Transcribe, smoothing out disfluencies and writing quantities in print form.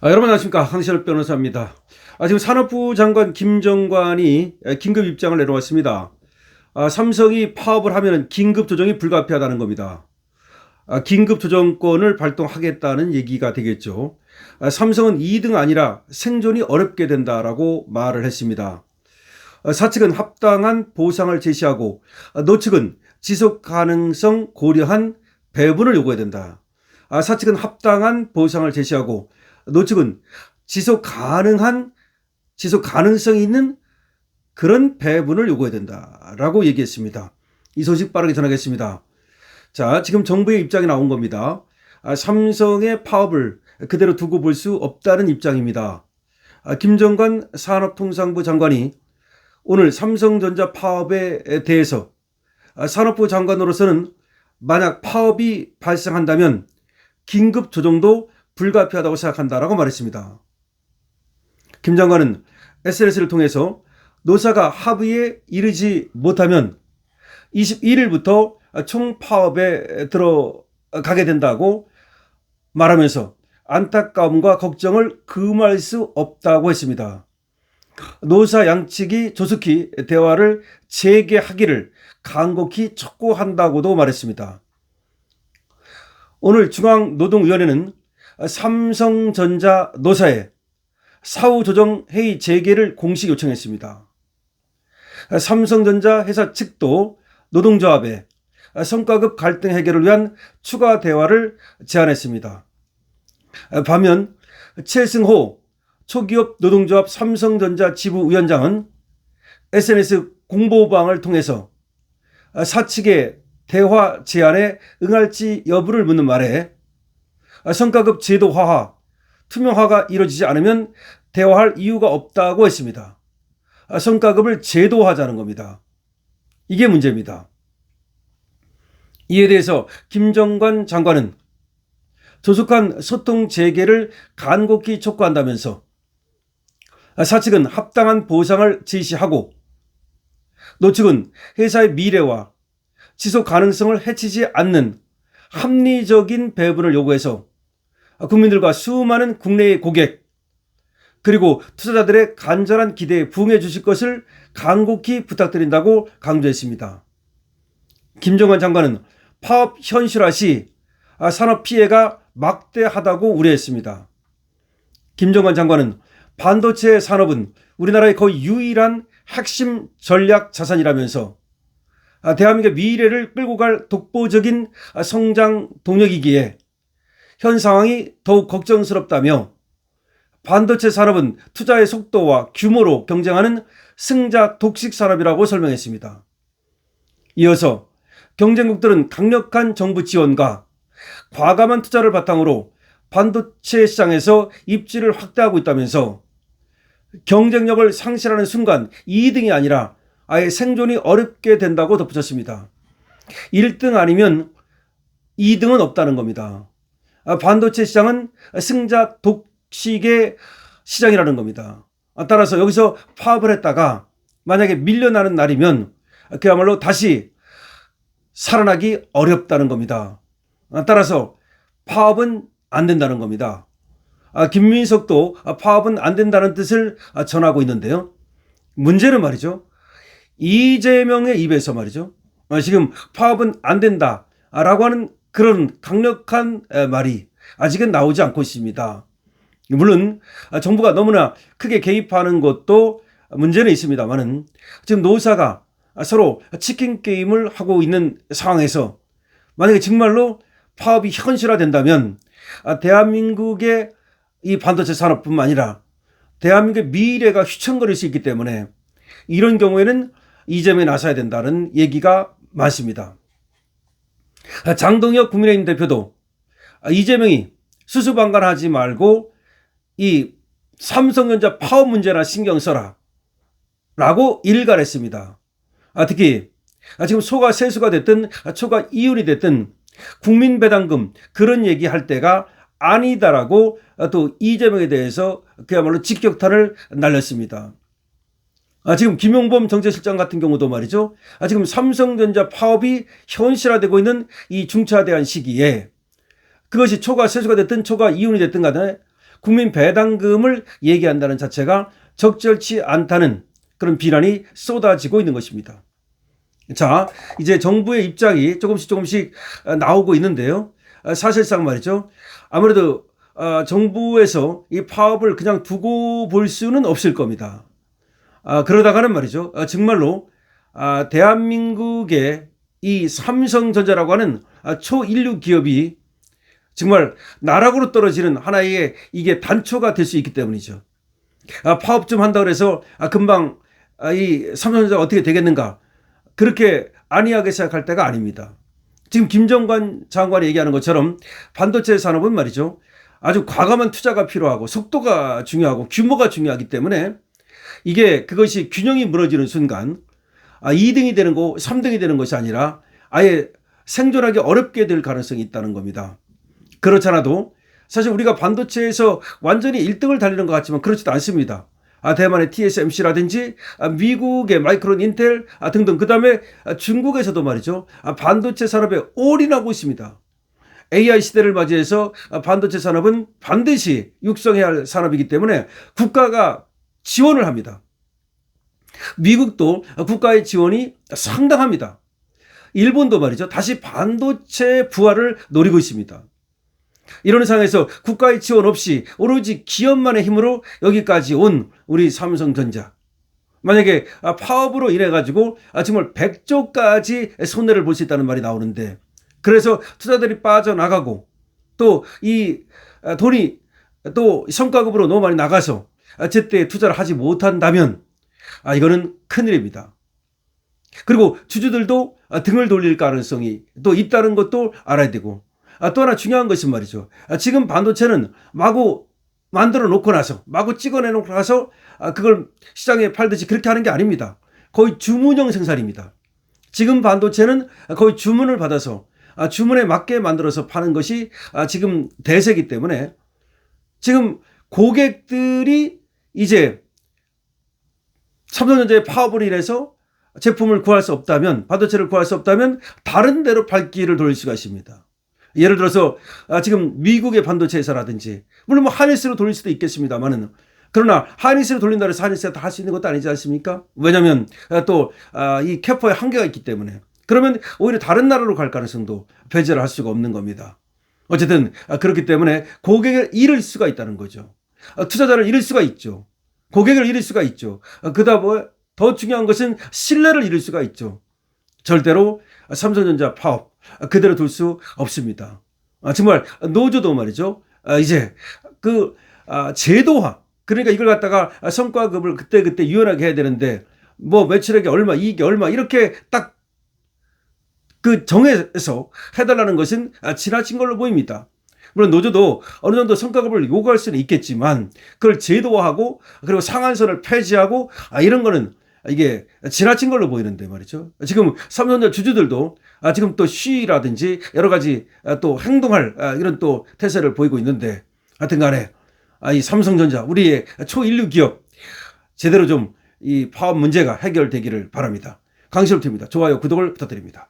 여러분 안녕하십니까, 황시열 변호사입니다. 지금 산업부 장관 김정관이 긴급 입장을 내놓았습니다. 삼성이 파업을 하면 긴급 조정이 불가피하다는 겁니다. 긴급 조정권을 발동하겠다는 얘기가 되겠죠. 삼성은 2등 아니라 생존이 어렵게 된다라고 말을 했습니다. 사측은 합당한 보상을 제시하고 노측은 지속 가능성 고려한 배분을 요구해야 된다. 사측은 합당한 보상을 제시하고 노측은 지속 가능성이 있는 그런 배분을 요구해야 된다라고 얘기했습니다. 이 소식 빠르게 전하겠습니다. 자, 지금 정부의 입장이 나온 겁니다. 삼성의 파업을 그대로 두고 볼 수 없다는 입장입니다. 김정관 산업통상부 장관이 오늘 삼성전자 파업에 대해서 산업부 장관으로서는 만약 파업이 발생한다면 긴급 조정도 불가피하다고 생각한다라고 말했습니다. 김 장관은 SNS를 통해서 노사가 합의에 이르지 못하면 21일부터 총파업에 들어가게 된다고 말하면서 안타까움과 걱정을 금할 수 없다고 했습니다. 노사 양측이 조속히 대화를 재개하기를 간곡히 촉구한다고도 말했습니다. 오늘 중앙노동위원회는 삼성전자 노사에 사후조정회의 재개를 공식 요청했습니다. 삼성전자 회사 측도 노동조합에 성과급 갈등 해결을 위한 추가 대화를 제안했습니다. 반면 최승호 초기업 노동조합 삼성전자 지부위원장은 SNS 공보방을 통해서 사측의 대화 제안에 응할지 여부를 묻는 말에 성과급 제도화와 투명화가 이루어지지 않으면 대화할 이유가 없다고 했습니다. 성과급을 제도화하자는 겁니다. 이게 문제입니다. 이에 대해서 김정관 장관은 조속한 소통 재개를 간곡히 촉구한다면서 사측은 합당한 보상을 제시하고 노측은 회사의 미래와 지속 가능성을 해치지 않는 합리적인 배분을 요구해서 국민들과 수많은 국내의 고객 그리고 투자자들의 간절한 기대에 부응해 주실 것을 간곡히 부탁드린다고 강조했습니다. 김정관 장관은 파업 현실화 시 산업 피해가 막대하다고 우려했습니다. 김정관 장관은 반도체 산업은 우리나라의 거의 유일한 핵심 전략 자산이라면서 대한민국의 미래를 끌고 갈 독보적인 성장 동력이기에 현 상황이 더욱 걱정스럽다며 반도체 산업은 투자의 속도와 규모로 경쟁하는 승자 독식 산업이라고 설명했습니다. 이어서 경쟁국들은 강력한 정부 지원과 과감한 투자를 바탕으로 반도체 시장에서 입지를 확대하고 있다면서 경쟁력을 상실하는 순간 2등이 아니라 아예 생존이 어렵게 된다고 덧붙였습니다. 1등 아니면 2등은 없다는 겁니다. 반도체 시장은 승자 독식의 시장이라는 겁니다. 따라서 여기서 파업을 했다가 만약에 밀려나는 날이면 그야말로 다시 살아나기 어렵다는 겁니다. 따라서 파업은 안 된다는 겁니다. 김민석도 파업은 안 된다는 뜻을 전하고 있는데요. 문제는 말이죠. 이재명의 입에서 말이죠. 지금 파업은 안 된다라고 하는 그런 강력한 말이 아직은 나오지 않고 있습니다. 물론 정부가 너무나 크게 개입하는 것도 문제는 있습니다만은 지금 노사가 서로 치킨 게임을 하고 있는 상황에서 만약에 정말로 파업이 현실화된다면 대한민국의 이 반도체 산업뿐만 아니라 대한민국의 미래가 휘청거릴 수 있기 때문에 이런 경우에는 이재명이 나서야 된다는 얘기가 많습니다. 장동혁 국민의힘 대표도 이재명이 수수방관하지 말고 이 삼성전자 파업 문제나 신경 써라 라고 일갈했습니다. 특히 지금 초과 세수가 됐든 초과 이윤이 됐든 국민배당금 그런 얘기할 때가 아니다라고 또 이재명에 대해서 그야말로 직격탄을 날렸습니다. 지금 김용범 정책실장 같은 경우도 말이죠. 지금 삼성전자 파업이 현실화되고 있는 이 중차대한 시기에 그것이 초과 세수가 됐든 초과 이윤이 됐든 간에 국민 배당금을 얘기한다는 자체가 적절치 않다는 그런 비난이 쏟아지고 있는 것입니다. 자, 이제 정부의 입장이 조금씩 나오고 있는데요. 사실상 말이죠. 아무래도 정부에서 이 파업을 그냥 두고 볼 수는 없을 겁니다. 그러다가는 말이죠. 정말로 대한민국의 이 삼성전자라고 하는 초인류 기업이 정말 나락으로 떨어지는 하나의 이게 단초가 될 수 있기 때문이죠. 파업 좀 한다고 해서 금방 이 삼성전자가 어떻게 되겠는가, 그렇게 안이하게 생각할 때가 아닙니다. 지금 김정관 장관이 얘기하는 것처럼 반도체 산업은 말이죠, 아주 과감한 투자가 필요하고 속도가 중요하고 규모가 중요하기 때문에 이게 그것이 균형이 무너지는 순간 2등이 되는 거 3등이 되는 것이 아니라 아예 생존하기 어렵게 될 가능성이 있다는 겁니다. 그렇잖아도 사실 우리가 반도체에서 완전히 1등을 달리는 것 같지만 그렇지도 않습니다. 대만의 TSMC라든지 미국의 마이크론, 인텔 등등, 그 다음에 중국에서도 말이죠, 반도체 산업에 올인하고 있습니다. AI 시대를 맞이해서 반도체 산업은 반드시 육성해야 할 산업이기 때문에 국가가 지원을 합니다. 미국도 국가의 지원이 상당합니다. 일본도 말이죠, 다시 반도체 부활을 노리고 있습니다. 이런 상황에서 국가의 지원 없이 오로지 기업만의 힘으로 여기까지 온 우리 삼성전자, 만약에 파업으로 인해 가지고 정말 100조까지 손해를 볼 수 있다는 말이 나오는데, 그래서 투자들이 빠져나가고 또 이 돈이 또 성과급으로 너무 많이 나가서 제때 투자를 하지 못한다면 이거는 큰일입니다. 그리고 주주들도 등을 돌릴 가능성이 또 있다는 것도 알아야 되고, 또 하나 중요한 것은 말이죠, 지금 반도체는 마구 만들어 놓고 나서 마구 찍어내 놓고 나서 그걸 시장에 팔듯이 그렇게 하는 게 아닙니다. 거의 주문형 생산입니다. 지금 반도체는 거의 주문을 받아서 주문에 맞게 만들어서 파는 것이 지금 대세이기 때문에 지금 고객들이 이제 삼성전자의 파업으로 인해서 제품을 구할 수 없다면, 반도체를 구할 수 없다면 다른 데로 발길을 돌릴 수가 있습니다. 예를 들어서 지금 미국의 반도체 회사라든지, 물론 뭐 하이닉스로 돌릴 수도 있겠습니다만은, 그러나 하이닉스로 돌린다 해서 하이닉스가 다 할 수 있는 것도 아니지 않습니까? 왜냐하면 또 이 캐퍼의 한계가 있기 때문에. 그러면 오히려 다른 나라로 갈 가능성도 배제를 할 수가 없는 겁니다. 어쨌든 그렇기 때문에 고객을 잃을 수가 있다는 거죠. 투자자를 잃을 수가 있죠. 고객을 잃을 수가 있죠. 그다음 더 중요한 것은 신뢰를 잃을 수가 있죠. 절대로 삼성전자 파업 그대로 둘 수 없습니다. 정말 노조도 말이죠, 이제 그 제도화, 그러니까 이걸 갖다가 성과급을 그때그때 유연하게 해야 되는데, 뭐 매출액이 얼마, 이익이 얼마, 이렇게 딱 그 정해서 해달라는 것은 지나친 걸로 보입니다. 물론 노조도 어느 정도 성과급을 요구할 수는 있겠지만 그걸 제도화하고 그리고 상한선을 폐지하고 이런 거는 이게 지나친 걸로 보이는데 말이죠. 지금 삼성전자 주주들도 지금 또 시위라든지 여러 가지 또 행동할 이런 또 태세를 보이고 있는데, 하여튼 간에 이 삼성전자, 우리의 초인류 기업, 제대로 좀 이 파업 문제가 해결되기를 바랍니다. 강시울트입니다. 좋아요, 구독을 부탁드립니다.